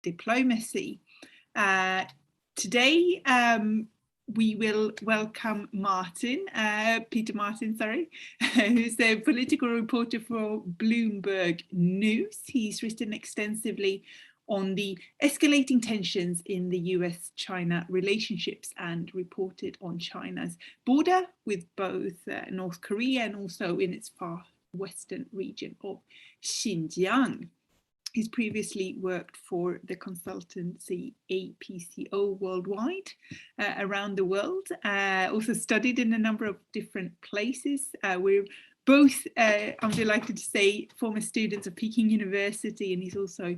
diplomacy. Today, we will welcome Martin, Peter Martin, sorry, who's a political reporter for Bloomberg News. He's written extensively on the escalating tensions in the US-China relationships and reported on China's border with both North Korea and also in its far western region of Xinjiang. He's previously worked for the consultancy APCO worldwide, around the world, also studied in a number of different places. We're both, I'm delighted to say, former students of Peking University, and he's also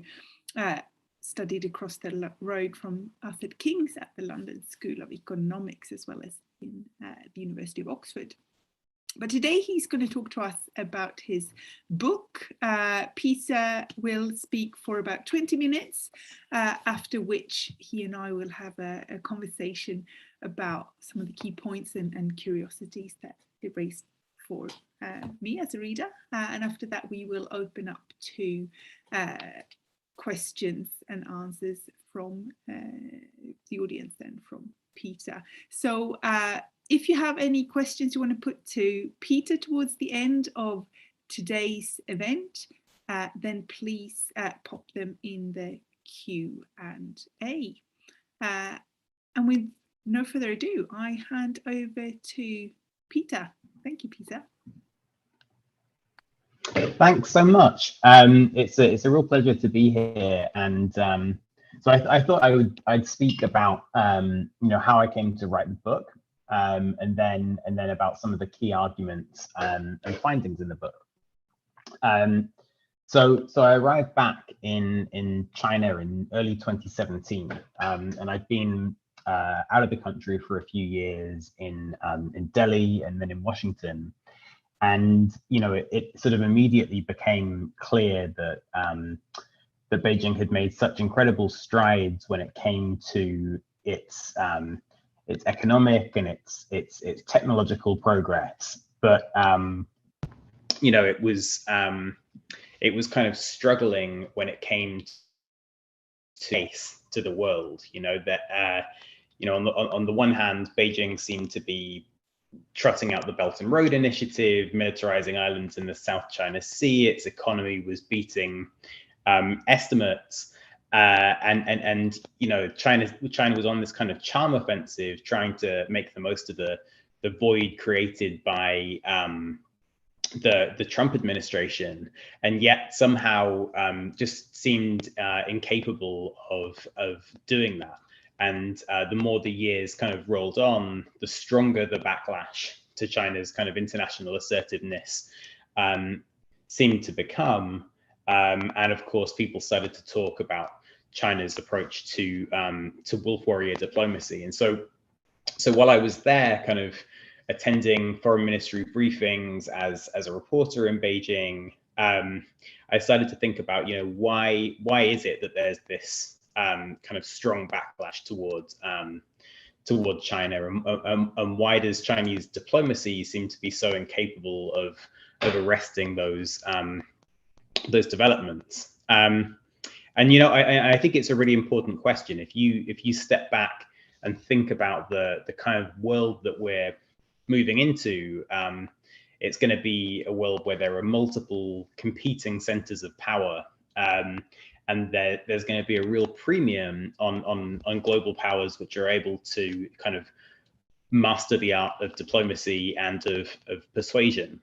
studied across the road from us at King's at the London School of Economics, as well as in the University of Oxford. But today he's going to talk to us about his book. Peter will speak for about 20 minutes, after which he and I will have a conversation about some of the key points and curiosities that it raised for me as a reader. And after that, we will open up to questions and answers from the audience and from Peter. So if you have any questions you want to put to Peter towards the end of today's event, then please pop them in the Q&A. And with no further ado, I hand over to Peter. Thank you, Peter. Thanks so much. It's a real pleasure to be here, and so I thought I'd speak about how I came to write the book. And then about some of the key arguments and findings in the book. So I arrived back in China in early 2017, and I'd been out of the country for a few years in Delhi and then in Washington, and it sort of immediately became clear that that Beijing had made such incredible strides when it came to its economic and its technological progress, but it was kind of struggling when it came to the world. On the one hand, Beijing seemed to be trotting out the Belt and Road Initiative, militarizing islands in the South China Sea. Its economy was beating estimates. And China was on this kind of charm offensive, trying to make the most of the void created by the Trump administration, and yet somehow just seemed incapable of doing that. And the more the years kind of rolled on, the stronger the backlash to China's kind of international assertiveness seemed to become. And of course, people started to talk about China's approach to wolf warrior diplomacy. And so while I was there, kind of attending foreign ministry briefings as a reporter in Beijing, I started to think about, why is it that there's this kind of strong backlash towards China, and why does Chinese diplomacy seem to be so incapable of arresting those developments? And I think it's a really important question. If you step back and think about the kind of world that we're moving into, it's going to be a world where there are multiple competing centers of power, and there's going to be a real premium on global powers which are able to kind of master the art of diplomacy and of persuasion.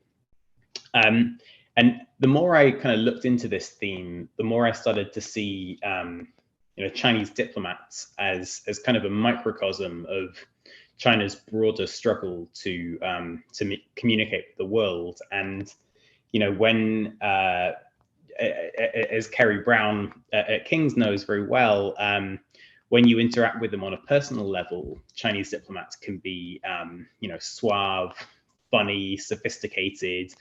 And the more I kind of looked into this theme, the more I started to see Chinese diplomats as kind of a microcosm of China's broader struggle to communicate with the world. And when as Kerry Brown at King's knows very well, when you interact with them on a personal level, Chinese diplomats can be suave, funny, sophisticated.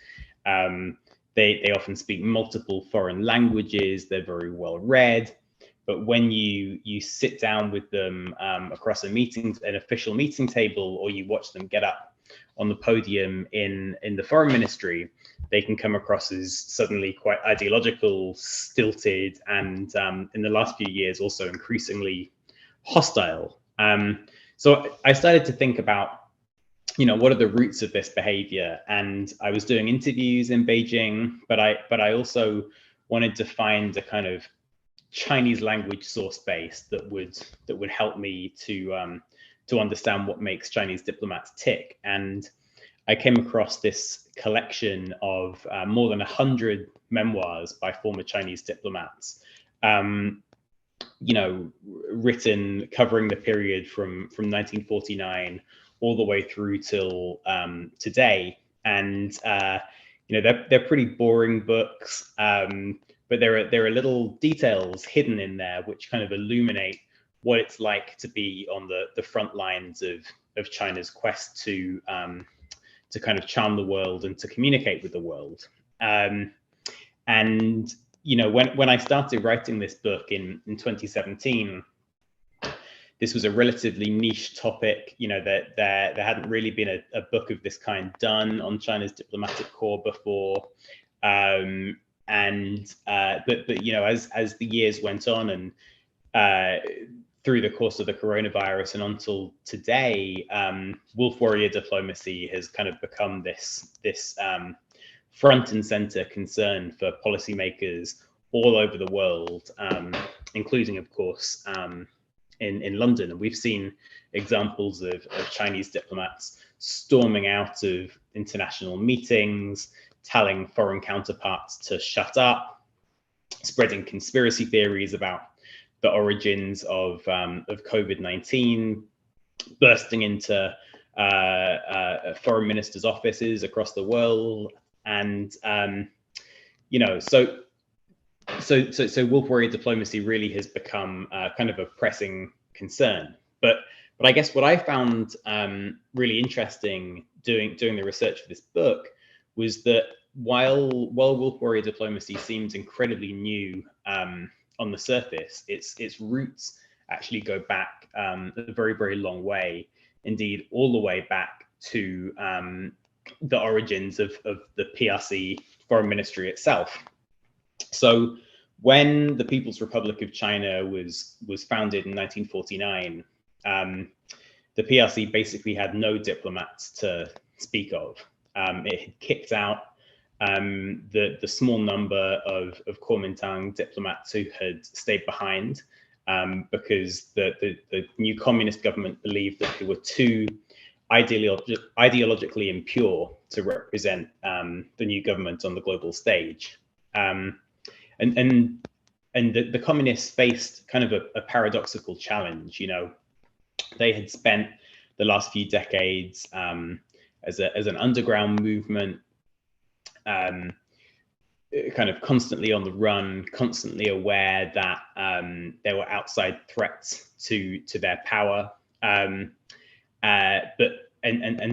They often speak multiple foreign languages. They're very well read. But when you sit down with them across an official meeting table, or you watch them get up on the podium in the foreign ministry, they can come across as suddenly quite ideological, stilted, and in the last few years also increasingly hostile. So I started to think about, what are the roots of this behavior? And I was doing interviews in Beijing, but I also wanted to find a kind of Chinese language source base that would help me to understand what makes Chinese diplomats tick. And I came across this collection of more than 100 memoirs by former Chinese diplomats, written covering the period from 1949 all the way through till today. And they're pretty boring books, but there are little details hidden in there which kind of illuminate what it's like to be on the front lines of China's quest to kind of charm the world and to communicate with the world. And when I started writing this book in 2017, this was a relatively niche topic. That there hadn't really been a book of this kind done on China's diplomatic corps before. But as the years went on and through the course of the coronavirus and until today, wolf warrior diplomacy has kind of become this front and center concern for policymakers all over the world, including, of course, in London. And we've seen examples of Chinese diplomats storming out of international meetings, telling foreign counterparts to shut up, spreading conspiracy theories about the origins of COVID-19, bursting into foreign ministers' offices across the world, and so wolf warrior diplomacy really has become kind of a pressing concern. But I guess what I found really interesting doing the research for this book was that while wolf warrior diplomacy seems incredibly new on the surface, its roots actually go back a very, very long way, indeed all the way back to the origins of the PRC foreign ministry itself. So when the People's Republic of China was founded in 1949, the PRC basically had no diplomats to speak of. It had kicked out the small number of Kuomintang diplomats who had stayed behind because the new communist government believed that they were too ideologically impure to represent the new government on the global stage. And the communists faced kind of a paradoxical challenge. They had spent the last few decades as an underground movement, kind of constantly on the run, constantly aware that there were outside threats to their power. And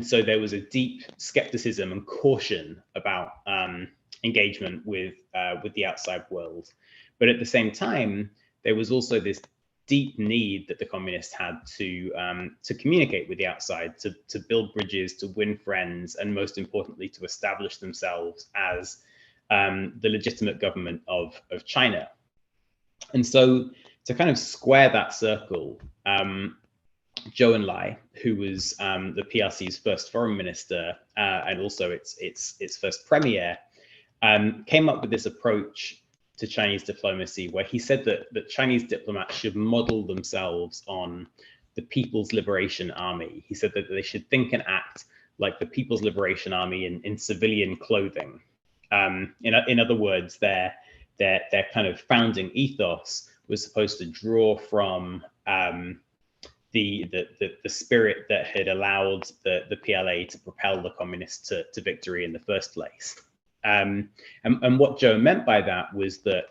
so there was a deep skepticism and caution about engagement with the outside world. But at the same time, there was also this deep need that the communists had to communicate with the outside, to build bridges, to win friends, and most importantly, to establish themselves as the legitimate government of China. And so to kind of square that circle, Zhou Enlai, who was the PRC's first foreign minister and also its first premier, came up with this approach to Chinese diplomacy, where he said that Chinese diplomats should model themselves on the People's Liberation Army. He said that they should think and act like the People's Liberation Army in civilian clothing. In other words, their kind of founding ethos was supposed to draw from the spirit that had allowed the PLA to propel the communists to victory in the first place. And what Zhou meant by that was that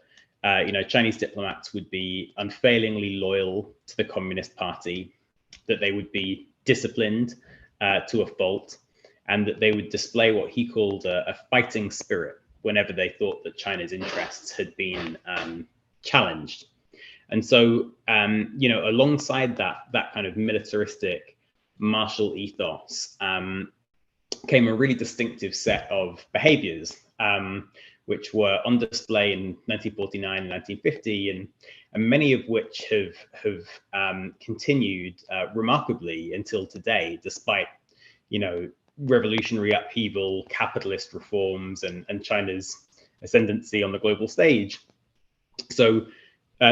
Chinese diplomats would be unfailingly loyal to the Communist Party, that they would be disciplined to a fault, and that they would display what he called a fighting spirit whenever they thought that China's interests had been challenged. And so, alongside that kind of militaristic martial ethos, came a really distinctive set of behaviors, which were on display in 1949 and 1950, and many of which have continued remarkably until today, despite, revolutionary upheaval, capitalist reforms, and China's ascendancy on the global stage. So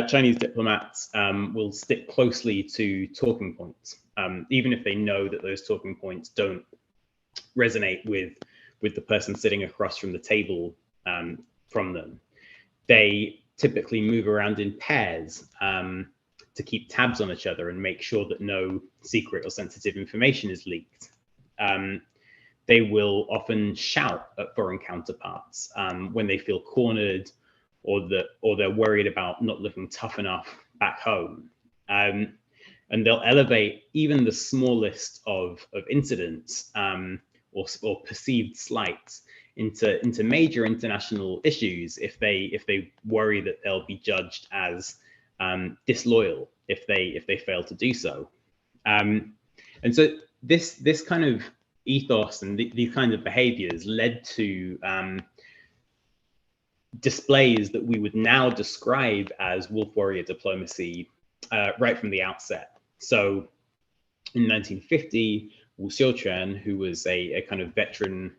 Chinese diplomats will stick closely to talking points, even if they know that those talking points don't resonate with the person sitting across from the table from them. They typically move around in pairs to keep tabs on each other and make sure that no secret or sensitive information is leaked. They will often shout at foreign counterparts when they feel cornered, or they're worried about not looking tough enough back home. And they'll elevate even the smallest of incidents or perceived slights into major international issues if they worry that they'll be judged as disloyal if they fail to do so. And so this kind of ethos and these kinds of behaviors led to displays that we would now describe as wolf warrior diplomacy right from the outset. So in 1950, Wu Xiuquan, who was a kind of veteran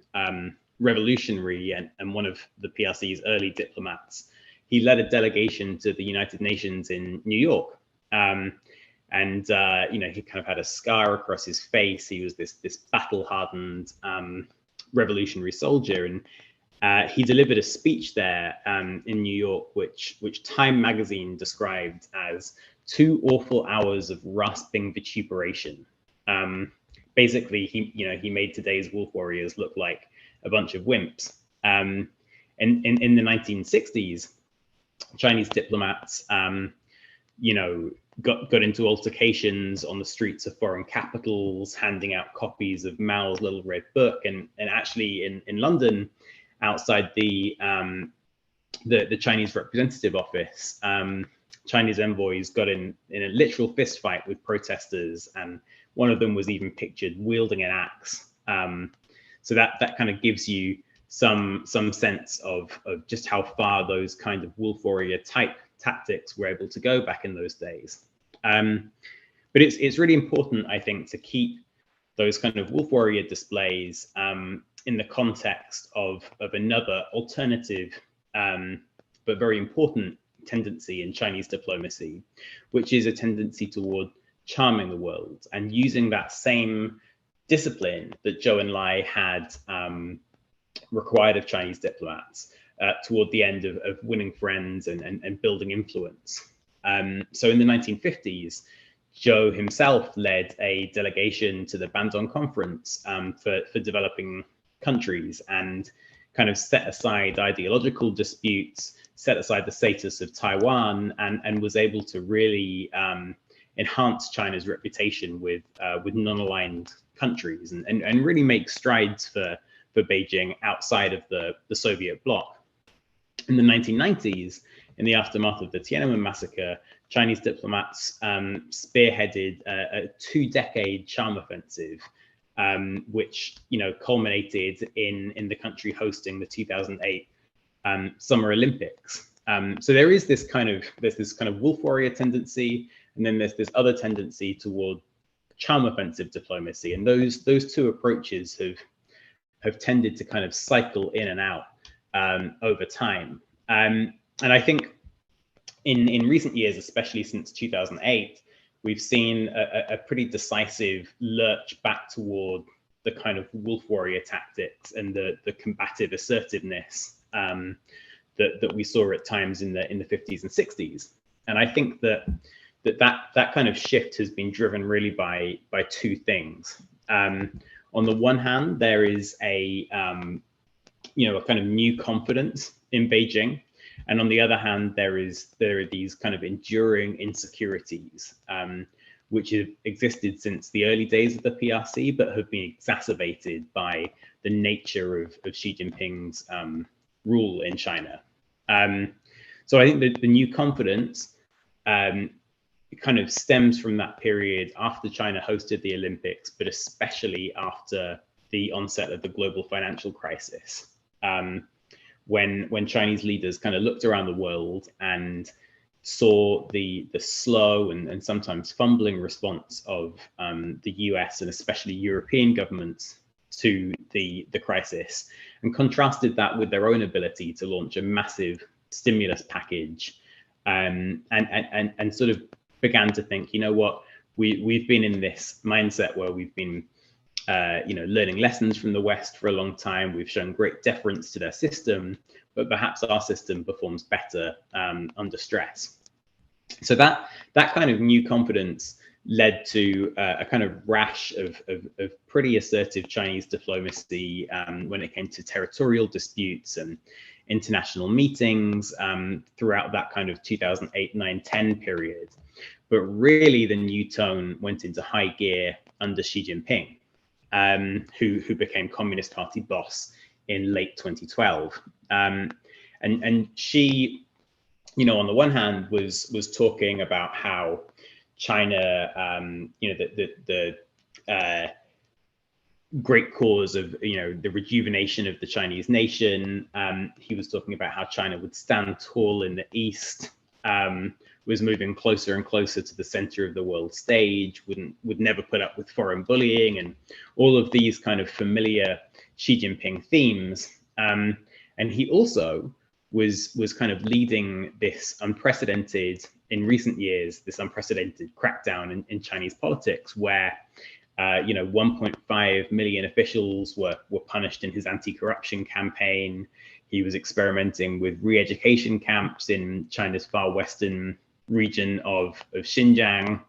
revolutionary and one of the PRC's early diplomats, he led a delegation to the United Nations in New York. And he kind of had a scar across his face. He was this battle-hardened revolutionary soldier, and he delivered a speech there in New York, which Time magazine described as 2 awful hours of rasping vituperation. Basically, he made today's wolf warriors look like a bunch of wimps. And in the 1960s, Chinese diplomats, got into altercations on the streets of foreign capitals, handing out copies of Mao's Little Red Book, and actually in London, outside the Chinese representative office, Chinese envoys got in a literal fist fight with protesters, and one of them was even pictured wielding an axe. So that kind of gives you some sense of just how far those kind of wolf warrior type tactics were able to go back in those days. But it's really important, I think, to keep those kind of wolf warrior displays in the context of another alternative but very important tendency in Chinese diplomacy, which is a tendency toward charming the world and using that same discipline that Zhou Enlai had required of Chinese diplomats toward the end of winning friends and building influence. So in the 1950s, Zhou himself led a delegation to the Bandung Conference for developing countries and kind of set aside ideological disputes, set aside the status of Taiwan, and was able to really enhance China's reputation with non-aligned countries and really make strides for Beijing outside of the Soviet bloc. In the 1990s, in the aftermath of the Tiananmen massacre, Chinese diplomats spearheaded a 2-decade charm offensive, which culminated in the country hosting the 2008 Summer Olympics. So there's this kind of wolf warrior tendency, and then there's this other tendency toward charm offensive diplomacy, and those 2 approaches have tended to kind of cycle in and out over time. And I think in recent years, especially since 2008, we've seen a pretty decisive lurch back toward the kind of wolf warrior tactics and the combative assertiveness that we saw at times in the 50s and 60s. And I think that kind of shift has been driven really by 2 things. On the one hand, there is a kind of new confidence in Beijing, and on the other hand, there are these kind of enduring insecurities, which have existed since the early days of the PRC, but have been exacerbated by the nature of Xi Jinping's rule in China. So I think that the new confidence kind of stems from that period after China hosted the Olympics, but especially after the onset of the global financial crisis, when Chinese leaders kind of looked around the world and saw the slow and sometimes fumbling response of the US and especially European governments to the crisis, and contrasted that with their own ability to launch a massive stimulus package, and sort of began to think, you know what, we've been in this mindset where we've been learning lessons from the West for a long time. We've shown great deference to their system, but perhaps our system performs better under stress. So that kind of new confidence led to a kind of rash of pretty assertive Chinese diplomacy when it came to territorial disputes and international meetings throughout that kind of 2008, 9, 10 period. But really the new tone went into high gear under Xi Jinping, who became Communist Party boss in late 2012. And Xi, on the one hand, was talking about how China, the great cause of the rejuvenation of the Chinese nation. He was talking about how China would stand tall in the East, was moving closer and closer to the center of the world stage, would never put up with foreign bullying, and all of these kind of familiar Xi Jinping themes. And he also was kind of leading this unprecedented, in recent years, this unprecedented crackdown in Chinese politics, where 1.5 million officials were punished in his anti-corruption campaign. He was experimenting with re-education camps in China's far western region of Xinjiang.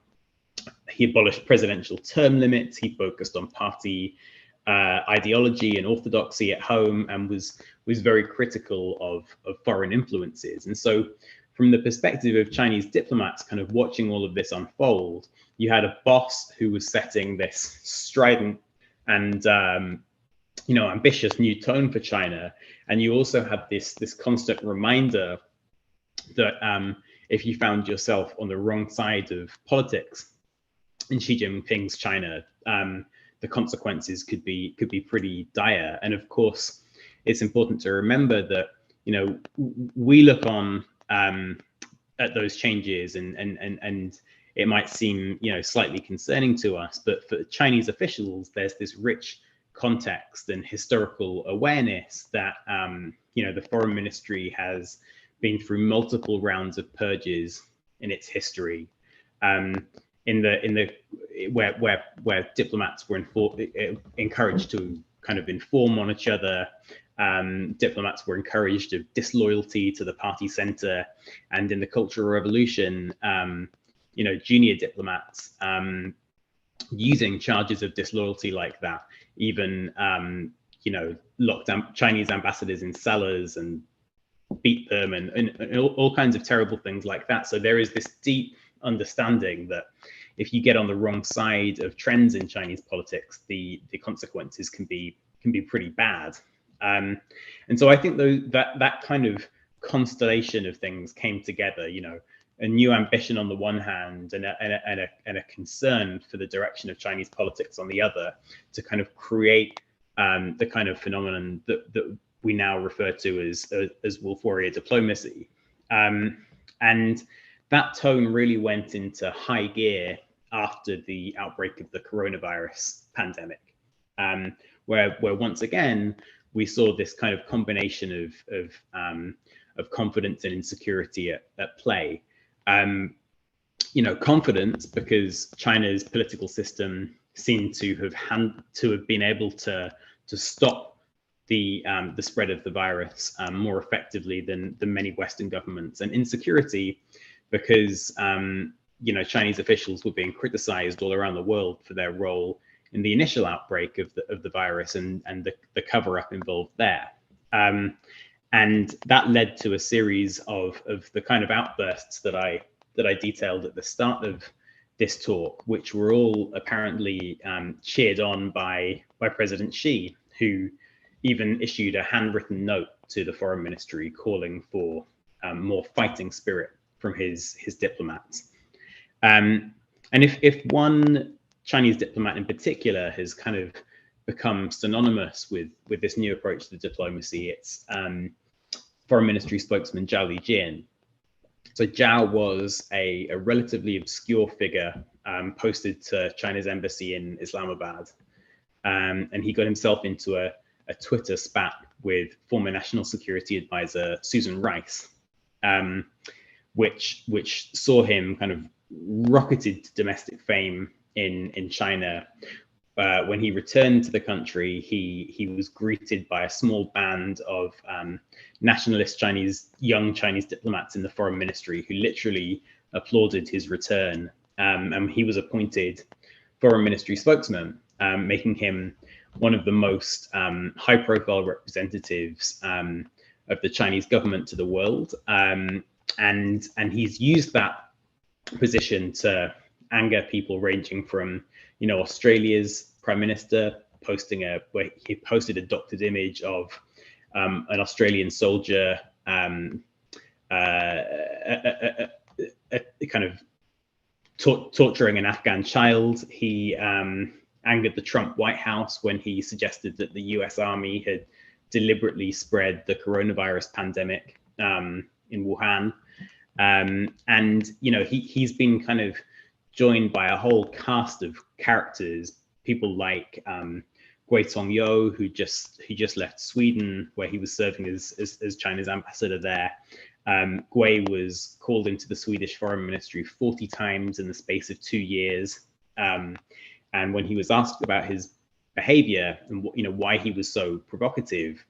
He abolished presidential term limits. He focused on party ideology and orthodoxy at home, and was very critical of foreign influences. And so from the perspective of Chinese diplomats kind of watching all of this unfold, you had a boss who was setting this strident and ambitious new tone for China, and you also had this constant reminder that if you found yourself on the wrong side of politics in Xi Jinping's China, the consequences could be pretty dire. And of course, it's important to remember that we look on at those changes, and it might seem slightly concerning to us, but for Chinese officials, there's this rich context and historical awareness that the foreign ministry has been through multiple rounds of purges in its history, where diplomats were encouraged to kind of inform on each other. Diplomats were encouraged of disloyalty to the party center, and in the Cultural Revolution, junior diplomats using charges of disloyalty like that, even locked Chinese ambassadors in cellars and beat them, and all kinds of terrible things like that. So there is this deep understanding that if you get on the wrong side of trends in Chinese politics, the consequences can be pretty bad. And so I think that kind of constellation of things came together, a new ambition on the one hand, and a concern for the direction of Chinese politics on the other, to kind of create the kind of phenomenon that we now refer to as wolf warrior diplomacy. And that tone really went into high gear after the outbreak of the coronavirus pandemic, where once again we saw this kind of combination of confidence and insecurity at play. Confidence because China's political system seemed to have been able to stop the spread of the virus more effectively than many Western governments, and insecurity because Chinese officials were being criticized all around the world for their role in the initial outbreak of the virus and the cover-up involved there. And that led to a series of the kind of outbursts that I detailed at the start of this talk, which were all apparently cheered on by President Xi, who even issued a handwritten note to the foreign ministry calling for more fighting spirit from his diplomats. And if one Chinese diplomat in particular has kind of become synonymous with this new approach to diplomacy. It's Foreign Ministry spokesman Zhao Lijian. So Zhao was a relatively obscure figure posted to China's embassy in Islamabad, and he got himself into a Twitter spat with former National Security Advisor Susan Rice, which saw him kind of rocketed to domestic fame in China. When he returned to the country, he was greeted by a small band of nationalist young Chinese diplomats in the foreign ministry who literally applauded his return. And he was appointed foreign ministry spokesman, making him one of the most high-profile representatives of the Chinese government to the world. And he's used that position to anger people ranging from, Australia's Prime Minister where he posted a doctored image of an Australian soldier kind of torturing an Afghan child. He angered the Trump White House when he suggested that the US Army had deliberately spread the coronavirus pandemic in Wuhan. And he's been kind of joined by a whole cast of characters, people like Gui Tongyo, who just left Sweden, where he was serving as China's ambassador there. Gui was called into the Swedish Foreign Ministry 40 times in the space of 2 years. And when he was asked about his behavior and why he was so provocative,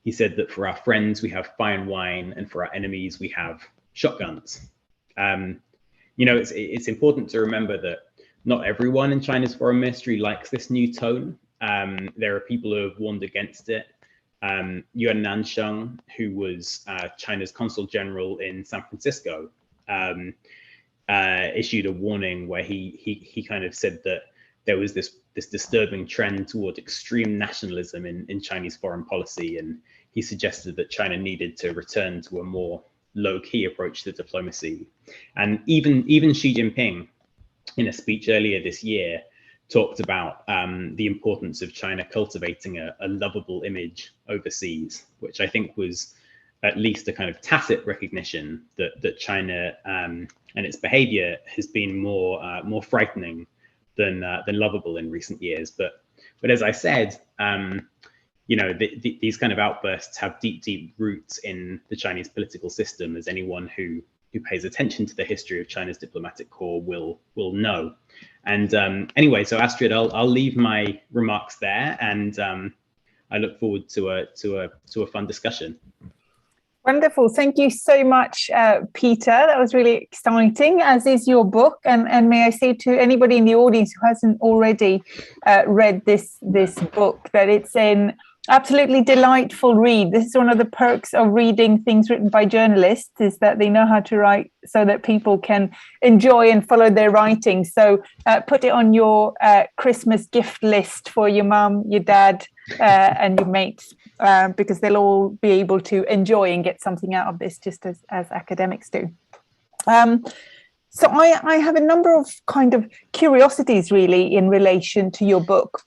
he said that for our friends we have fine wine, and for our enemies we have shotguns. It's important to remember that not everyone in China's foreign ministry likes this new tone. There are people who have warned against it. Yuan Nansheng, who was China's consul general in San Francisco, issued a warning where he kind of said that there was this disturbing trend toward extreme nationalism in Chinese foreign policy, and he suggested that China needed to return to a more low-key approach to diplomacy. And even Xi Jinping, in a speech earlier this year, talked about the importance of China cultivating a lovable image overseas, which I think was at least a kind of tacit recognition that China and its behavior has been more frightening than lovable in recent years. But as I said, these kind of outbursts have deep roots in the Chinese political system, as anyone who pays attention to the history of China's diplomatic corps will know. And anyway, so Astrid, I'll leave my remarks there, and I look forward to a fun discussion. Wonderful. Thank you so much, Peter. That was really exciting, as is your book. And may I say to anybody in the audience who hasn't already read this book, that it's an absolutely delightful read. This is one of the perks of reading things written by journalists, is that they know how to write so that people can enjoy and follow their writing. So put it on your Christmas gift list for your mum, your dad, and your mates, because they'll all be able to enjoy and get something out of this, just as academics do. So I have a number of kind of curiosities really in relation to your book.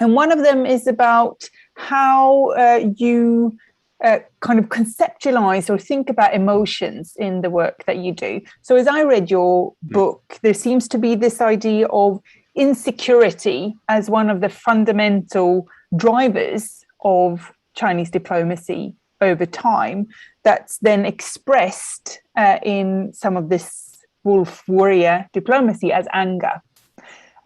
And one of them is about how you kind of conceptualize or think about emotions in the work that you do. So as I read your book, there seems to be this idea of insecurity as one of the fundamental drivers of Chinese diplomacy over time, that's then expressed in some of this wolf warrior diplomacy as anger.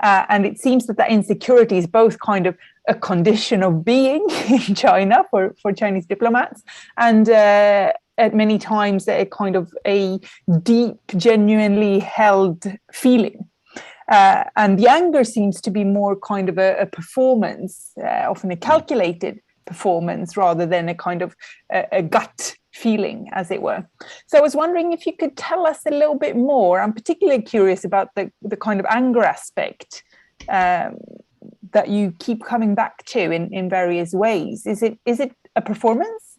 And it seems that insecurity is both kind of a condition of being in China for Chinese diplomats, and at many times a kind of a deep, genuinely held feeling. And the anger seems to be more kind of a performance, often a calculated performance, rather than a kind of a gut feeling, as it were. So I was wondering if you could tell us a little bit more. I'm particularly curious about the kind of anger aspect that you keep coming back to in various ways. Is it a performance?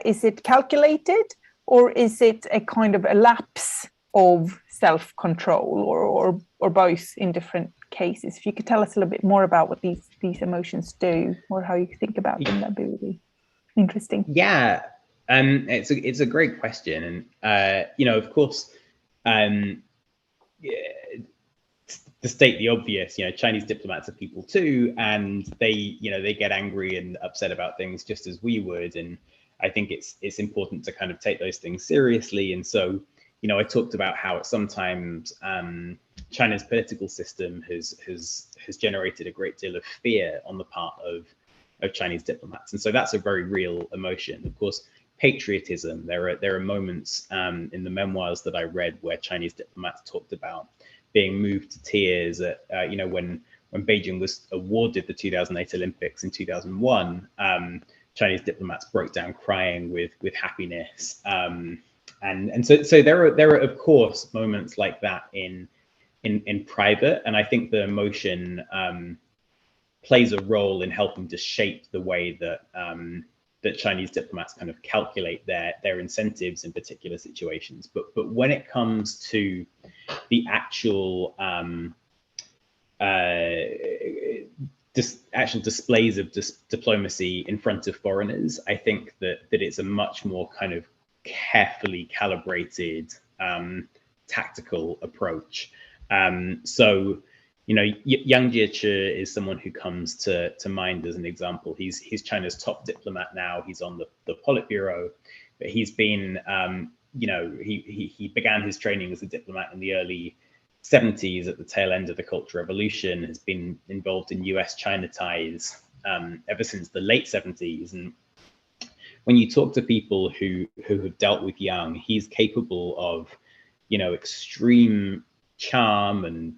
Is it calculated? Or is it a kind of a lapse of self-control, or both in different cases? If you could tell us a little bit more about what these emotions do, or how you think about them, that'd be really interesting. Yeah, it's a great question, and of course, to state the obvious, Chinese diplomats are people too, and they get angry and upset about things just as we would, and I think it's important to kind of take those things seriously. And so, I talked about how sometimes China's political system has generated a great deal of fear on the part of Chinese diplomats, and so that's a very real emotion. Of course, patriotism. There are moments in the memoirs that I read where Chinese diplomats talked about being moved to tears at when Beijing was awarded the 2008 Olympics in 2001. Chinese diplomats broke down crying with happiness, and so there are of course moments like that in private, and I think the emotion plays a role in helping to shape the way that that Chinese diplomats kind of calculate their incentives in particular situations. But when it comes to the actual actual displays of diplomacy in front of foreigners, I think that it's a much more kind of carefully calibrated tactical approach. So, Yang Jiechi is someone who comes to mind as an example. He's China's top diplomat now. He's on the Politburo, but he's been, he began his training as a diplomat in the early 70s at the tail end of the Cultural Revolution, has been involved in US-China ties ever since the late 70s. And when you talk to people who have dealt with Yang, he's capable of, extreme charm and,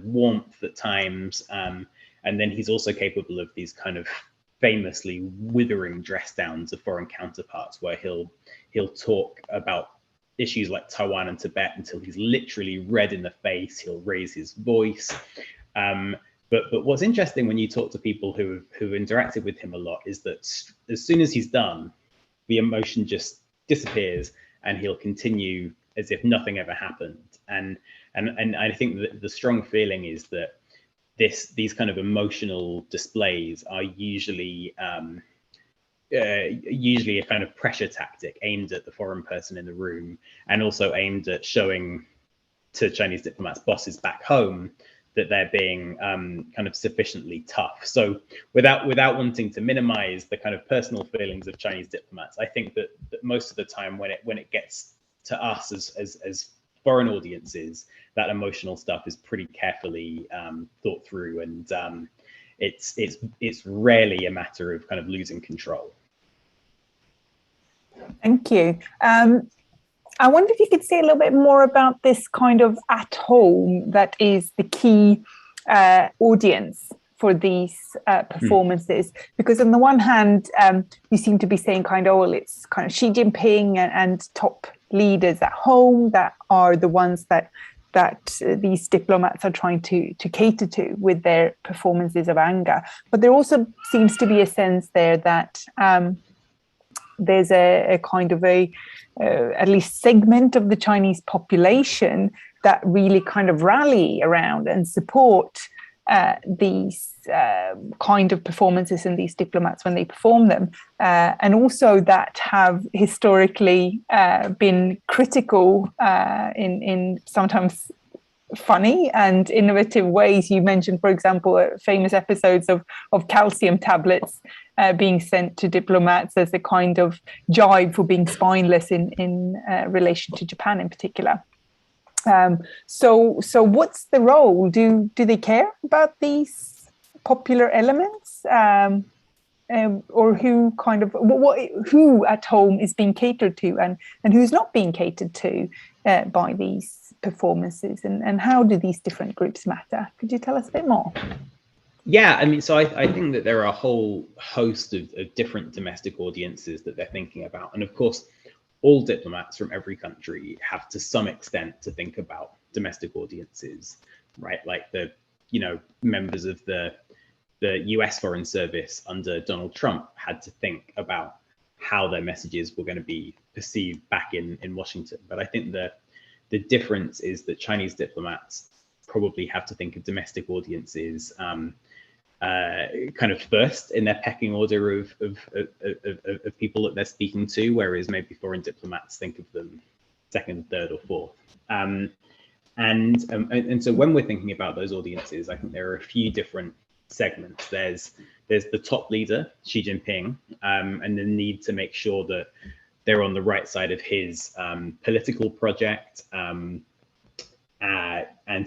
warmth at times. And then he's also capable of these kind of famously withering dress downs of foreign counterparts, where he'll talk about issues like Taiwan and Tibet until he's literally red in the face. He'll raise his voice. But what's interesting when you talk to people who've interacted with him a lot is that as soon as he's done, the emotion just disappears and he'll continue as if nothing ever happened. And I think that the strong feeling is that these kind of emotional displays are usually a kind of pressure tactic aimed at the foreign person in the room, and also aimed at showing to Chinese diplomats' bosses back home that they're being kind of sufficiently tough. So without wanting to minimize the kind of personal feelings of Chinese diplomats, I think that most of the time when it gets to us as foreign audiences, that emotional stuff is pretty carefully thought through, and it's rarely a matter of kind of losing control. Thank you. I wonder if you could say a little bit more about this kind of at home that is the key audience for these performances, because on the one hand, you seem to be saying well, it's kind of Xi Jinping and top leaders at home that are the ones that these diplomats are trying to cater to with their performances of anger. But there also seems to be a sense there that there's a kind of at least segment of the Chinese population that really kind of rally around and support these kind of performances and these diplomats when they perform them, and also that have historically been critical in sometimes funny and innovative ways. You mentioned, for example, famous episodes of calcium tablets being sent to diplomats as a kind of jibe for being spineless in relation to Japan in particular. So what's the role? Do they care about these popular elements, or who kind of who at home is being catered to and who's not being catered to by these performances, and how do these different groups matter? Could you tell us a bit more? Yeah, I mean, so I think that there are a whole host of different domestic audiences that they're thinking about, and of course, all diplomats from every country have to some extent to think about domestic audiences, right? Like the members of the US Foreign Service under Donald Trump had to think about how their messages were going to be perceived back in Washington. But I think the The difference is that Chinese diplomats probably have to think of domestic audiences kind of first in their pecking order of people that they're speaking to, whereas maybe foreign diplomats think of them second, third, or fourth. And so when we're thinking about those audiences, I think there are a few different segments. There's the top leader, Xi Jinping, and the need to make sure that they're on the right side of his political project and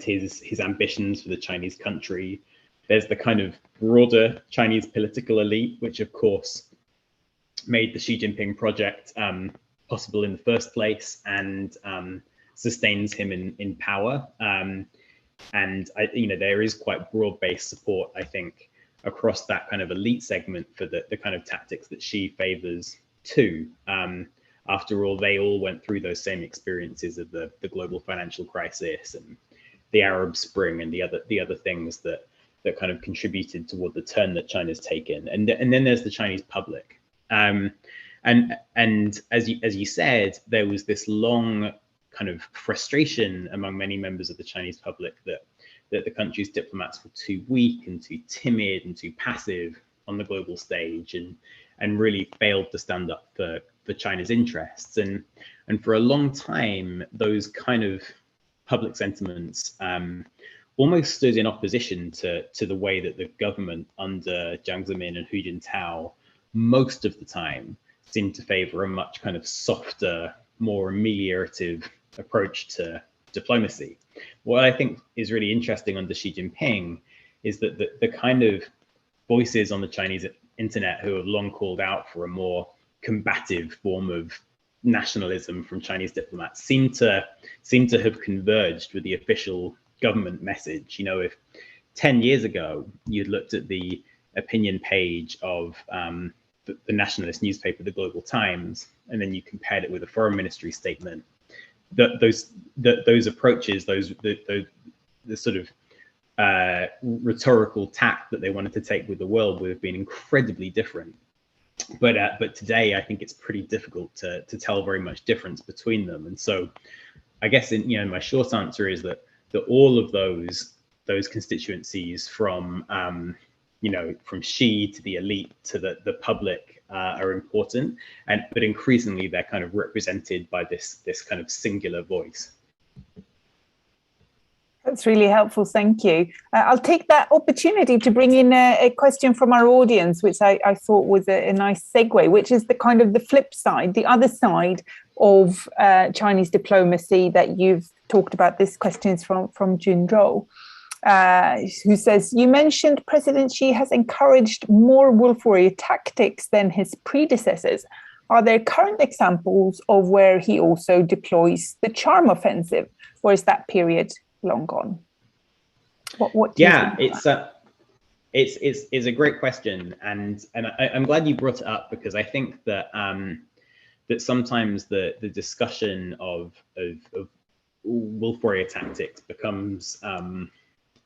his ambitions for the Chinese country. There's the kind of broader Chinese political elite, which of course made the Xi Jinping project possible in the first place and sustains him in power. And there is quite broad-based support, I think, across that kind of elite segment for the kind of tactics that Xi favors too. After all, they all went through those same experiences of the global financial crisis and the Arab Spring and the other things that kind of contributed toward the turn that China's taken. And then there's the Chinese public. And as you said, there was this long kind of frustration among many members of the Chinese public that the country's diplomats were too weak and too timid and too passive on the global stage and really failed to stand up for China's interests. And for a long time, those kind of public sentiments almost stood in opposition to the way that the government under Jiang Zemin and Hu Jintao most of the time seemed to favor a much kind of softer, more ameliorative approach to diplomacy. What I think is really interesting under Xi Jinping is that the kind of voices on the Chinese internet who have long called out for a more combative form of nationalism from Chinese diplomats seem to have converged with the official government message. If 10 years ago you'd looked at the opinion page of the nationalist newspaper, the Global Times, and then you compared it with a foreign ministry statement, those approaches, the sort of rhetorical tact that they wanted to take with the world would have been incredibly different. But today, I think it's pretty difficult to tell very much difference between them. And so, I guess my short answer is that all of those constituencies from from Xi to the elite to the public are important, but increasingly they're kind of represented by this kind of singular voice. That's really helpful, thank you. I'll take that opportunity to bring in a question from our audience, which I thought was a nice segue, which is the kind of the flip side, the other side of Chinese diplomacy that you've talked about. This question is from Jun Zhou, who says, you mentioned President Xi has encouraged more wolf warrior tactics than his predecessors. Are there current examples of where he also deploys the charm offensive, or is that period long gone? What do you think about it's a great question, and I'm glad you brought it up, because I think that that sometimes the discussion of wolf warrior tactics becomes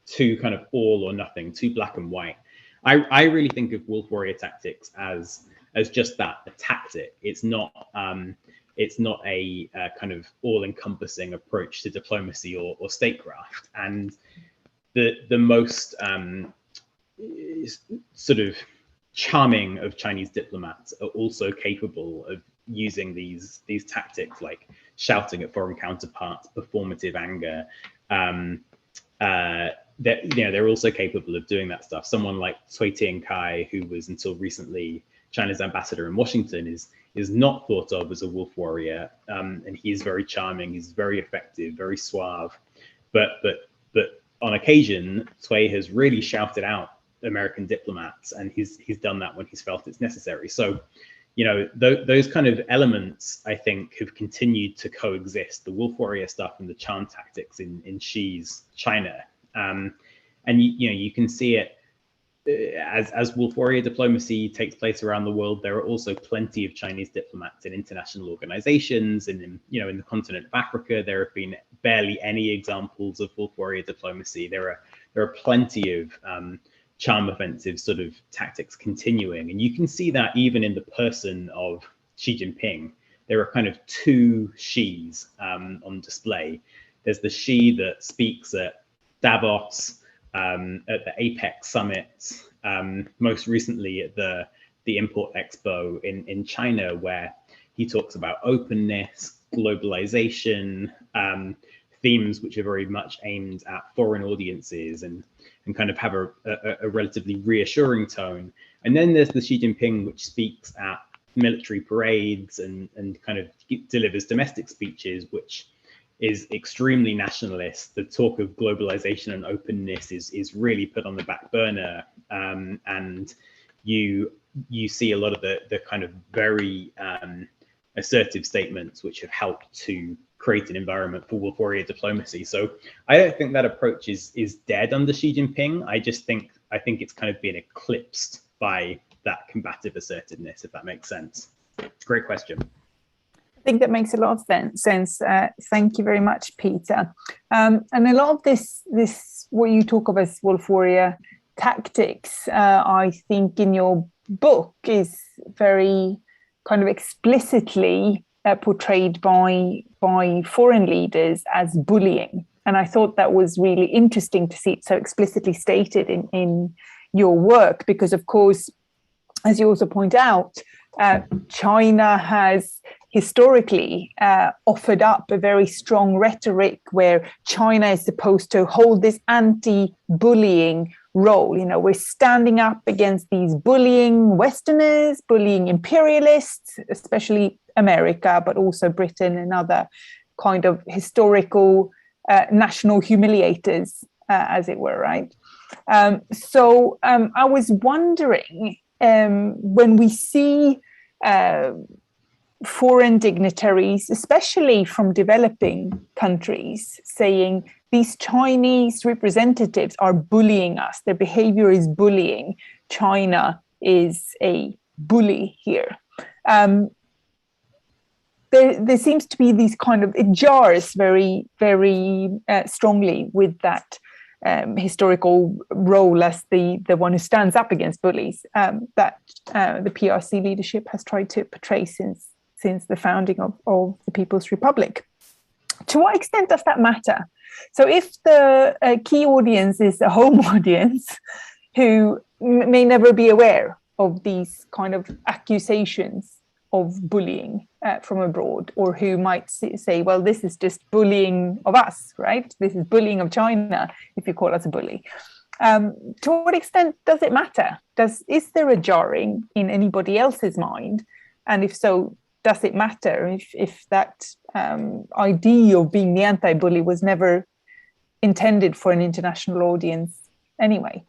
too kind of all or nothing, too black and white. I really think of wolf warrior tactics as just that, a tactic. It's not a kind of all-encompassing approach to diplomacy or statecraft. And the most sort of charming of Chinese diplomats are also capable of using these tactics, like shouting at foreign counterparts, performative anger. They're also capable of doing that stuff. Someone like Cui Tiankai, who was until recently China's ambassador in Washington, is not thought of as a wolf warrior, and he's very charming. He's very effective, very suave, but on occasion, Cui has really shouted out American diplomats, and he's done that when he's felt it's necessary. So, those kind of elements, I think, have continued to coexist: the wolf warrior stuff and the charm tactics in Xi's China, and you can see it. As wolf warrior diplomacy takes place around the world, there are also plenty of Chinese diplomats in international organizations, and in the continent of Africa, there have been barely any examples of wolf warrior diplomacy. There are plenty of charm offensive sort of tactics continuing, and you can see that even in the person of Xi Jinping. there are kind of two Xis on display. There's the Xi that speaks at Davos, at the APEC summit, most recently at the Import Expo in China, where he talks about openness, globalization, themes which are very much aimed at foreign audiences and kind of have a relatively reassuring tone. And then there's the Xi Jinping, which speaks at military parades and kind of delivers domestic speeches, which is extremely nationalist. The talk of globalization and openness is really put on the back burner, and you see a lot of the kind of very assertive statements which have helped to create an environment for wolf warrior diplomacy. So I don't think that approach is dead under Xi Jinping. I think it's kind of been eclipsed by that combative assertiveness, if that makes sense. Great question. I think that makes a lot of sense. Thank you very much, Peter. And a lot of this what you talk of as wolf warrior tactics, I think in your book is very kind of explicitly portrayed by foreign leaders as bullying. And I thought that was really interesting to see it so explicitly stated in your work, because of course, as you also point out, China has historically offered up a very strong rhetoric where China is supposed to hold this anti-bullying role. You know, we're standing up against these bullying Westerners, bullying imperialists, especially America, but also Britain and other kind of historical national humiliators, as it were, right? So I was wondering, when we see foreign dignitaries, especially from developing countries, saying these Chinese representatives are bullying us, their behavior is bullying, China is a bully here. There seems to be these kind of, it jars very, very strongly with that historical role as the one who stands up against bullies that the PRC leadership has tried to portray since the founding of the People's Republic. To what extent does that matter? So if the key audience is a home audience who may never be aware of these kind of accusations of bullying from abroad, or who might say, well, this is just bullying of us, right? This is bullying of China, if you call us a bully. To what extent does it matter? Is there a jarring in anybody else's mind? And if so, does it matter if that idea of being the anti-bully was never intended for an international audience anyway?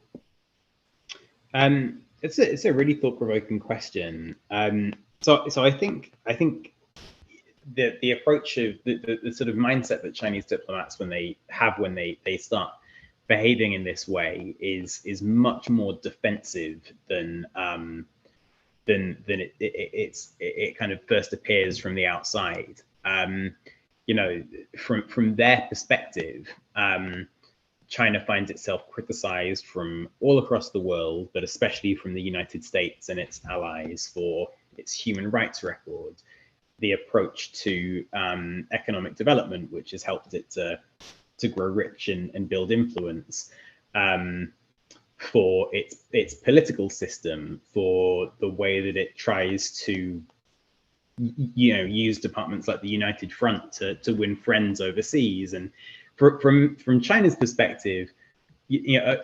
It's a really thought-provoking question. So I think the approach of the sort of mindset that Chinese diplomats when they start behaving in this way is much more defensive than it kind of first appears from the outside. You know, from their perspective, China finds itself criticized from all across the world, but especially from the United States and its allies for its human rights record, the approach to economic development, which has helped it to grow rich and build influence, for its political system, for the way that it tries to, you know, use departments like the United Front to win friends overseas. And from China's perspective, you know,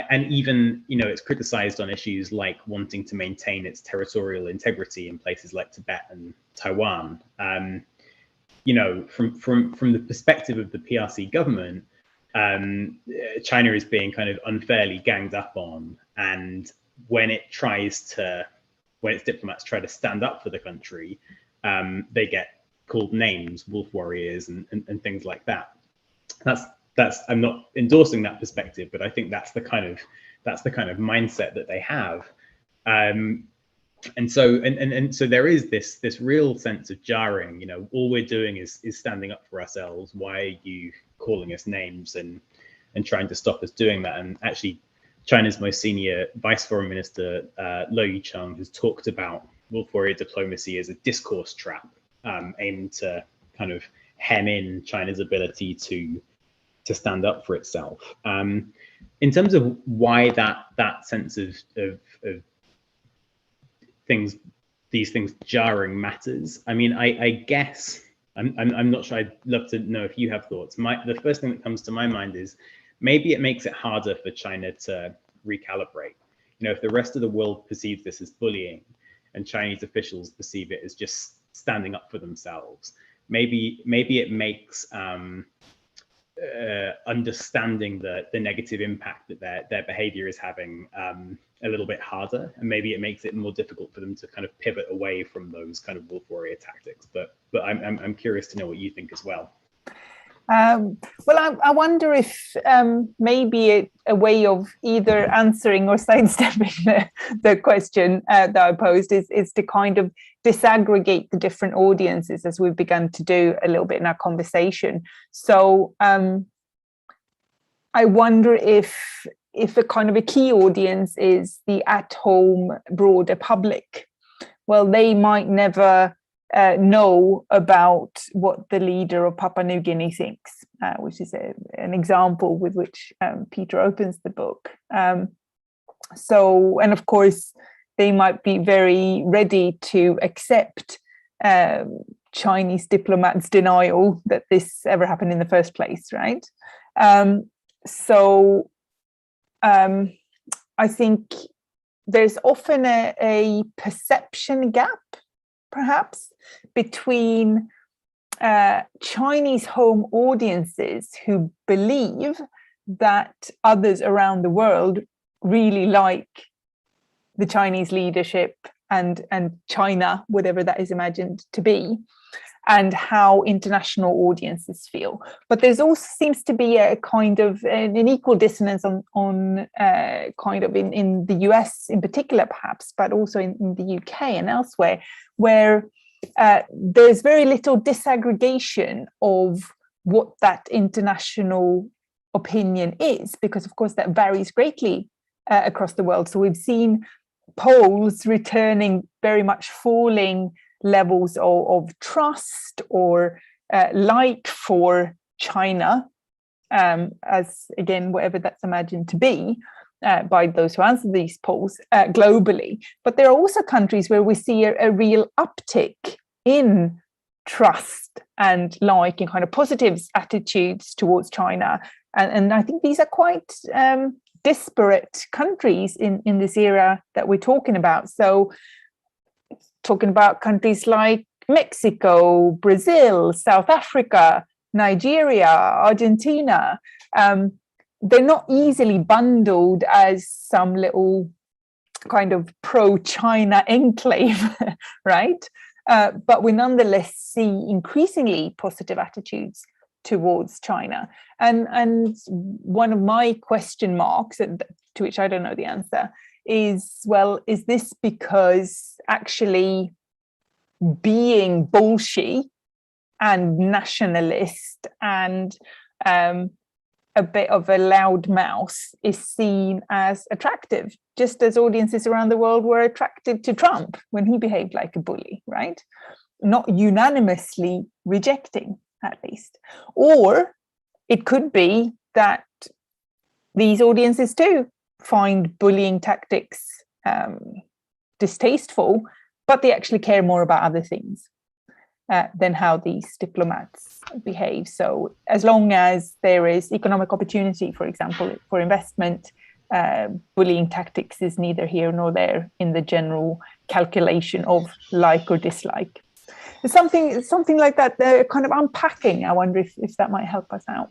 and even, you know, it's criticized on issues like wanting to maintain its territorial integrity in places like Tibet and Taiwan. You know, from the perspective of the PRC government, China is being kind of unfairly ganged up on, and when its diplomats try to stand up for the country, they get called names, wolf warriors, and things like that. That's I'm not endorsing that perspective, but I think that's the kind of mindset that they have. And so there is this real sense of jarring. You know, all we're doing is standing up for ourselves. Why are you calling us names and trying to stop us doing that? And actually, China's most senior Vice Foreign Minister, Lo Yucheng, has talked about wolf warrior diplomacy as a discourse trap. aim to kind of hem in China's ability to stand up for itself. In terms of why that sense of these things jarring matters, I mean, I guess I'm not sure. I'd love to know if you have thoughts. The first thing that comes to my mind is maybe it makes it harder for China to recalibrate. You know, if the rest of the world perceives this as bullying and Chinese officials perceive it as just standing up for themselves, maybe it makes understanding the negative impact that their behavior is having a little bit harder, and maybe it makes it more difficult for them to kind of pivot away from those kind of wolf warrior tactics. But I'm curious to know what you think as well. Well, I wonder if maybe a way of either answering or sidestepping the question that I posed is to kind of disaggregate the different audiences, as we've begun to do a little bit in our conversation. So I wonder if a kind of a key audience is the at-home broader public. Well, they might never know about what the leader of Papua New Guinea thinks, which is an example with which Peter opens the book. And of course, they might be very ready to accept Chinese diplomats' denial that this ever happened in the first place, right? I think there's often a perception gap, perhaps, between Chinese home audiences who believe that others around the world really like the Chinese leadership and China, whatever that is imagined to be, and how international audiences feel. But there's also seems to be a kind of an equal dissonance on kind of in the US in particular, perhaps, but also in the UK and elsewhere, where there's very little disaggregation of what that international opinion is, because of course that varies greatly across the world. So we've seen polls returning very much falling levels of trust or like for China, as again, whatever that's imagined to be, by those who answer these polls globally. But there are also countries where we see a real uptick in trust and like and kind of positive attitudes towards China. And I think these are quite disparate countries in this era that we're talking about. So talking about countries like Mexico, Brazil, South Africa, Nigeria, Argentina, they're not easily bundled as some little kind of pro-China enclave, right? But we nonetheless see increasingly positive attitudes towards China. And one of my question marks, to which I don't know the answer, is, well, is this because actually being bolshy and nationalist and a bit of a loud mouse is seen as attractive, just as audiences around the world were attracted to Trump when he behaved like a bully, right? Not unanimously rejecting, at least. Or it could be that these audiences too find bullying tactics distasteful, but they actually care more about other things than how these diplomats behave. So as long as there is economic opportunity, for example, for investment, bullying tactics is neither here nor there in the general calculation of like or dislike. It's something like that, kind of unpacking. I wonder if that might help us out.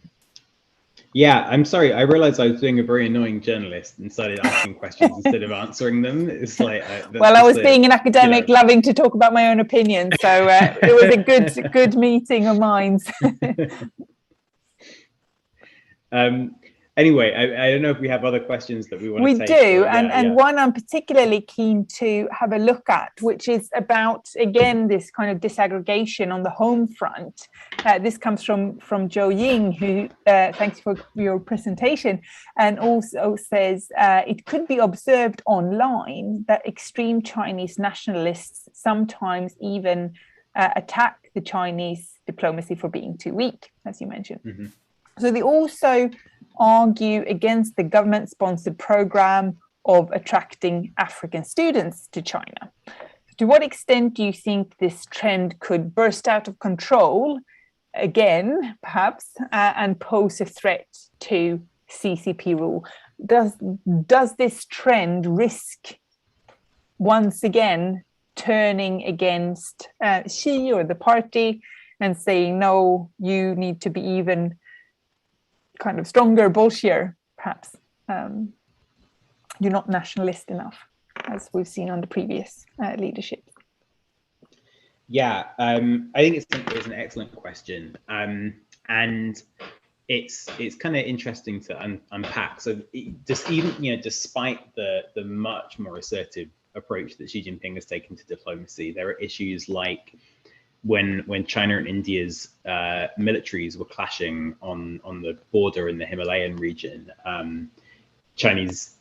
Yeah, I'm sorry. I realized I was doing a very annoying journalist and started asking questions instead of answering them. It's like, well, I was being an academic, loving to talk about my own opinion, so it was a good meeting of minds. Anyway, I don't know if we have other questions that we want to take. We do, and one I'm particularly keen to have a look at, which is about, again, this kind of disaggregation on the home front. This comes from Joe Ying, who thanks for your presentation, and also says it could be observed online that extreme Chinese nationalists sometimes even attack the Chinese diplomacy for being too weak, as you mentioned. Mm-hmm. So they also argue against the government-sponsored program of attracting African students to China. To what extent do you think this trend could burst out of control again, perhaps, and pose a threat to CCP rule? Does this trend risk once again turning against Xi or the party and saying, no, you need to be even kind of stronger, bolshier, perhaps? You're not nationalist enough, as we've seen on the previous leadership. Yeah, I think it's an excellent question, and it's kind of interesting to unpack. So just even despite the much more assertive approach that Xi Jinping has taken to diplomacy, there are issues like when China and India's militaries were clashing on the border in the Himalayan region. Chinese,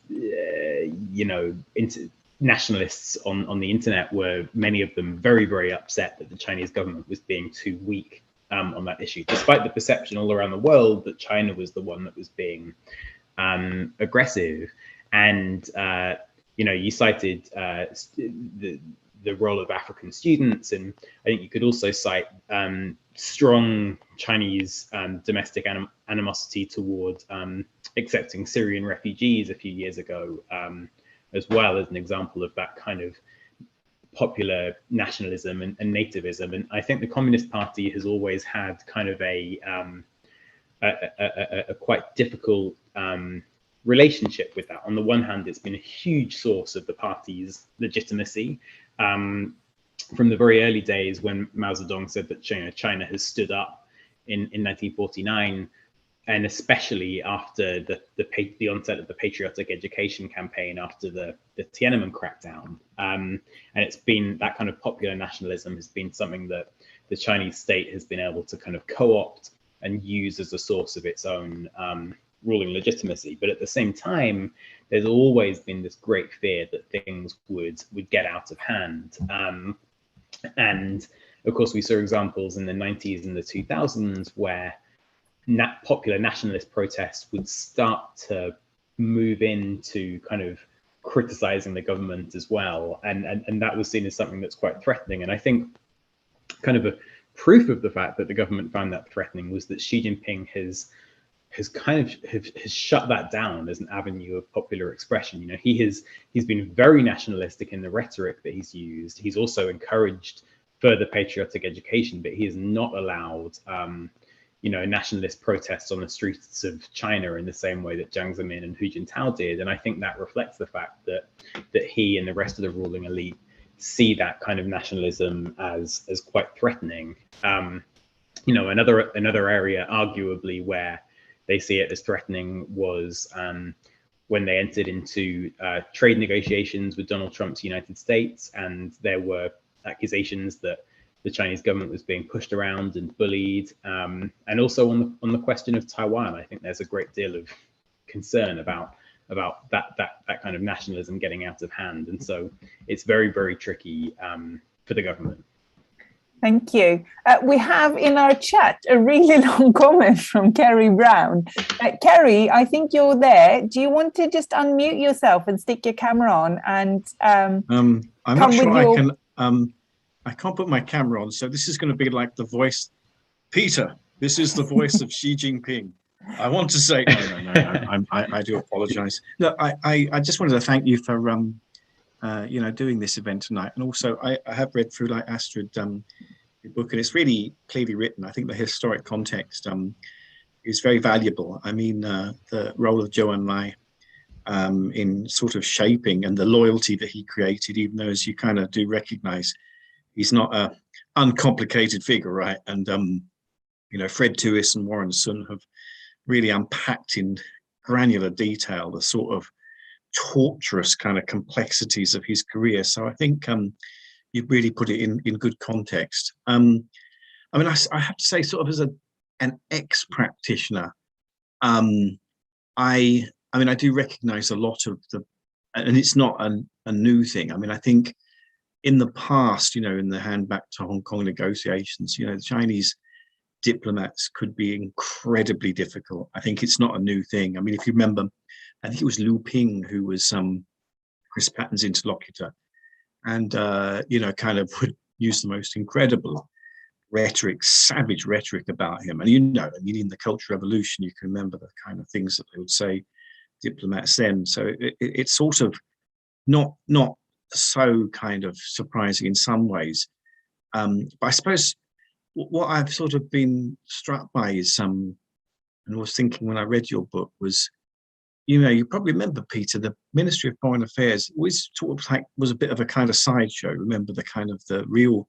nationalists on the internet were, many of them, very, very upset that the Chinese government was being too weak on that issue, despite the perception all around the world that China was the one that was being aggressive. And you cited the role of African students, and I think you could also cite strong Chinese domestic animosity toward accepting Syrian refugees a few years ago, as well as an example of that kind of popular nationalism and nativism. And I think the Communist Party has always had kind of a quite difficult relationship with that. On the one hand, it's been a huge source of the party's legitimacy. From the very early days when Mao Zedong said that China has stood up in 1949, and especially after the onset of the patriotic education campaign after the Tiananmen crackdown. And it's been that kind of popular nationalism has been something that the Chinese state has been able to kind of co-opt and use as a source of its own ruling legitimacy. But at the same time, there's always been this great fear that things would get out of hand. And of course, we saw examples in the 90s and the 2000s where popular nationalist protests would start to move into kind of criticizing the government as well. And that was seen as something that's quite threatening. And I think kind of a proof of the fact that the government found that threatening was that Xi Jinping has shut that down as an avenue of popular expression. He's been very nationalistic in the rhetoric that he's used. He's also encouraged further patriotic education, but he has not allowed nationalist protests on the streets of China in the same way that Jiang Zemin and Hu Jintao did. And I think that reflects the fact that he and the rest of the ruling elite see that kind of nationalism as quite threatening. Another area arguably where they see it as threatening was when they entered into trade negotiations with Donald Trump's United States, and there were accusations that the Chinese government was being pushed around and bullied, and also on the question of Taiwan. I think there's a great deal of concern about that kind of nationalism getting out of hand, and so it's very, very tricky for the government. Thank you. We have in our chat a really long comment from Kerry Brown. Kerry, I think you're there. Do you want to just unmute yourself and stick your camera on? And I'm not sure I can't put my camera on, so this is going to be like the voice. Peter, this is the voice of Xi Jinping. I want to say, no. I do apologize. Look, I just wanted to thank you for doing this event tonight, and also I have read through, like Astrid, your book, and it's really clearly written. I think the historic context is very valuable. I mean, the role of Zhou Enlai in sort of shaping, and the loyalty that he created, even though, as you kind of do recognize, he's not a uncomplicated figure, right? And Fred Tuis and Warren Sun have really unpacked in granular detail the sort of torturous kind of complexities of his career. So I think you've really put it in good context. I have to say, sort of as an ex-practitioner, I do recognize a lot of and it's not a new thing. I mean, I think in the past, in the hand back to Hong Kong negotiations, the Chinese diplomats could be incredibly difficult. I think it's not a new thing. I mean, if you remember, I think it was Liu Ping who was Chris Patton's interlocutor, and kind of would use the most incredible rhetoric, savage rhetoric about him. And in the Cultural Revolution, you can remember the kind of things that they would say, diplomats then. So it's sort of not so kind of surprising in some ways. But I suppose what I've sort of been struck by is and was thinking when I read your book was, you probably remember, Peter, the Ministry of Foreign Affairs always sort of was a bit of a kind of sideshow. Remember, the real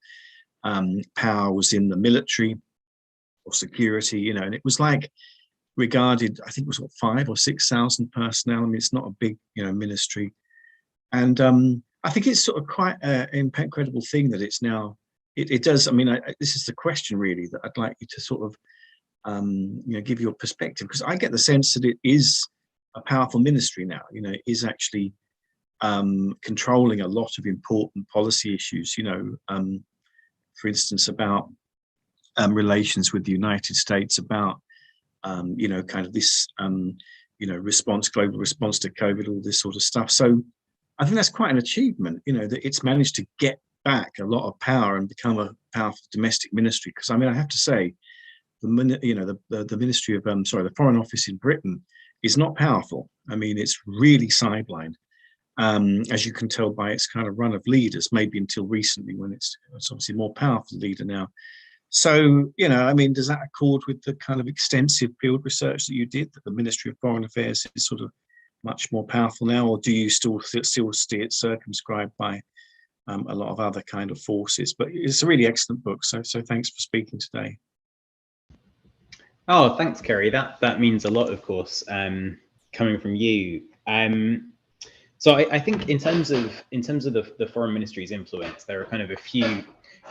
power was in the military or security, and it was like regarded, I think it was 5,000 or 6,000 personnel. I mean, it's not a big, ministry. And I think it's sort of quite an incredible thing that it's now, it does. I mean, this is the question really that I'd like you to sort of, give your perspective, because I get the sense that it is a powerful ministry now, it is actually controlling a lot of important policy issues, for instance, about relations with the United States, about, kind of this, global response to COVID, all this sort of stuff. So I think that's quite an achievement, that it's managed to get back a lot of power and become a powerful domestic ministry. Because I mean, I have to say, the Ministry of, the Foreign Office in Britain is not powerful. I mean, it's really sidelined, as you can tell by its kind of run of leaders, maybe until recently when it's obviously more powerful leader now. So, I mean, does that accord with the kind of extensive field research that you did, that the Ministry of Foreign Affairs is sort of much more powerful now, or do you still see it circumscribed by a lot of other kind of forces? But it's a really excellent book, so thanks for speaking today. Oh, thanks, Kerry. That means a lot, of course, coming from you. So I think in terms of the foreign ministry's influence, there are kind of a few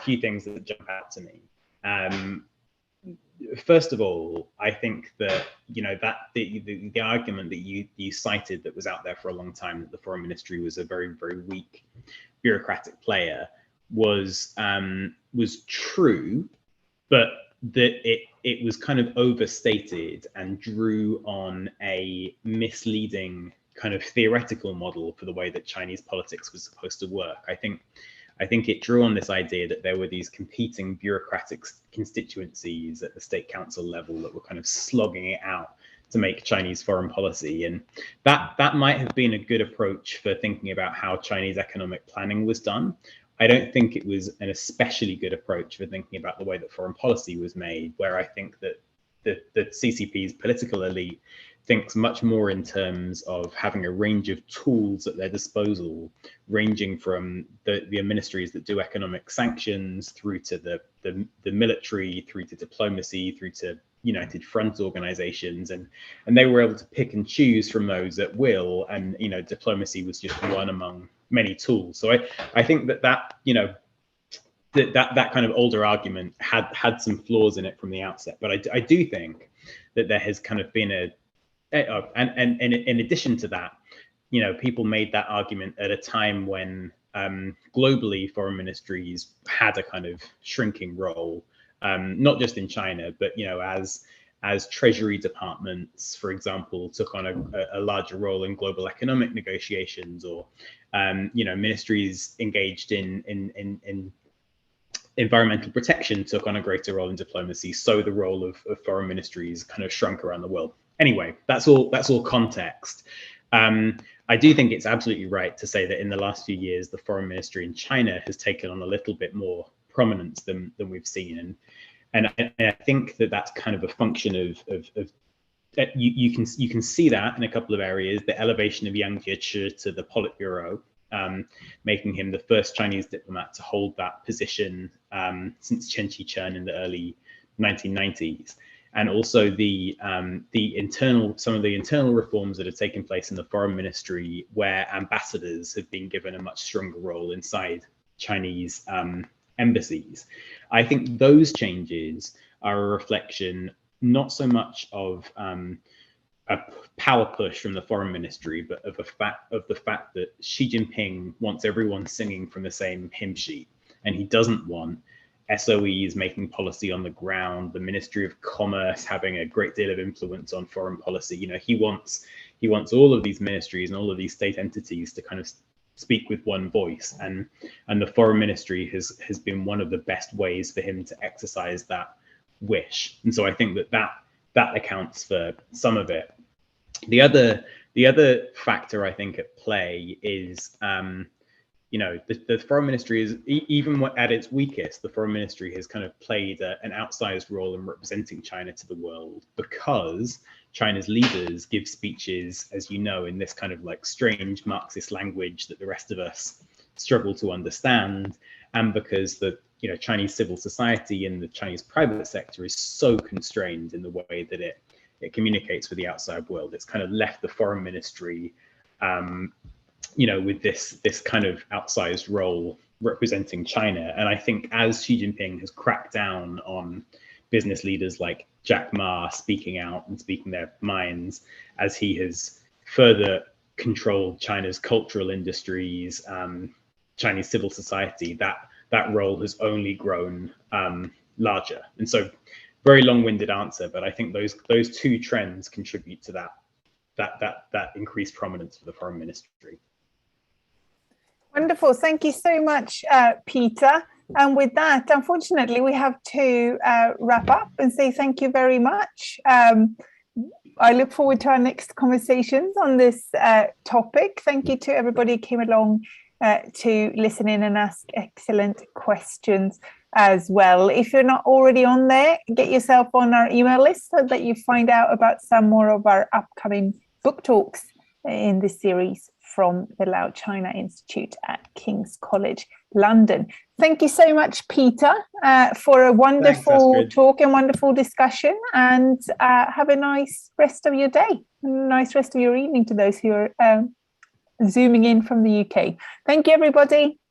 things that jump out to me. First of all, I think that that the argument that you cited that was out there for a long time, that the foreign ministry was a very, very weak bureaucratic player, was true, but that it was kind of overstated and drew on a misleading kind of theoretical model for the way that Chinese politics was supposed to work. I think it drew on this idea that there were these competing bureaucratic constituencies at the state council level that were kind of slogging it out to make Chinese foreign policy. And that might have been a good approach for thinking about how Chinese economic planning was done. I don't think it was an especially good approach for thinking about the way that foreign policy was made, where I think that the CCP's political elite thinks much more in terms of having a range of tools at their disposal, ranging from the ministries that do economic sanctions through to the military, through to diplomacy, through to United Front organizations, and they were able to pick and choose from those at will, and diplomacy was just one among many tools. So I think that kind of older argument had some flaws in it from the outset, but I do think that there has kind of been and in addition to that, people made that argument at a time when globally foreign ministries had a kind of shrinking role, not just in China, but as treasury departments, for example, took on a larger role in global economic negotiations, or ministries engaged in environmental protection took on a greater role in diplomacy. So the role of foreign ministries kind of shrunk around the world. Anyway, that's all context. I do think it's absolutely right to say that in the last few years, the foreign ministry in China has taken on a little bit more prominence than we've seen, and I think that that's kind of a function of you can see that in a couple of areas. The elevation of Yang Jiechi to the Politburo, making him the first Chinese diplomat to hold that position since Chen Qichen in the early 1990s. And also some of the internal reforms that have taken place in the foreign ministry, where ambassadors have been given a much stronger role inside Chinese embassies. I think those changes are a reflection not so much of a power push from the foreign ministry, but of the fact that Xi Jinping wants everyone singing from the same hymn sheet, and he doesn't want SOEs making policy on the ground, the Ministry of Commerce having a great deal of influence on foreign policy. You know, he wants all of these ministries and all of these state entities to kind of speak with one voice, and the foreign ministry has been one of the best ways for him to exercise that wish. And so I think that accounts for some of it. The other factor I think at play is you know, the foreign ministry is, even at its weakest, the foreign ministry has kind of played an outsized role in representing China to the world, because China's leaders give speeches, as you know, in this kind of like strange Marxist language that the rest of us struggle to understand, and because the Chinese civil society and the Chinese private sector is so constrained in the way that it communicates with the outside world. It's kind of left the foreign ministry with this kind of outsized role representing China. And I think as Xi Jinping has cracked down on business leaders like Jack Ma speaking out and speaking their minds, as he has further controlled China's cultural industries, Chinese civil society, that role has only grown larger. And so, very long-winded answer, but I think those two trends contribute to that increased prominence for the foreign ministry. Wonderful. Thank you so much, Peter. And with that, unfortunately, we have to wrap up and say thank you very much. I look forward to our next conversations on this topic. Thank you to everybody who came along to listen in and ask excellent questions as well. If you're not already on there, get yourself on our email list so that you find out about some more of our upcoming book talks in this series from the Lau China Institute at King's College London. Thank you so much, Peter, for a wonderful talk and wonderful discussion, and have a nice rest of your day, a nice rest of your evening to those who are Zooming in from the UK. Thank you, everybody.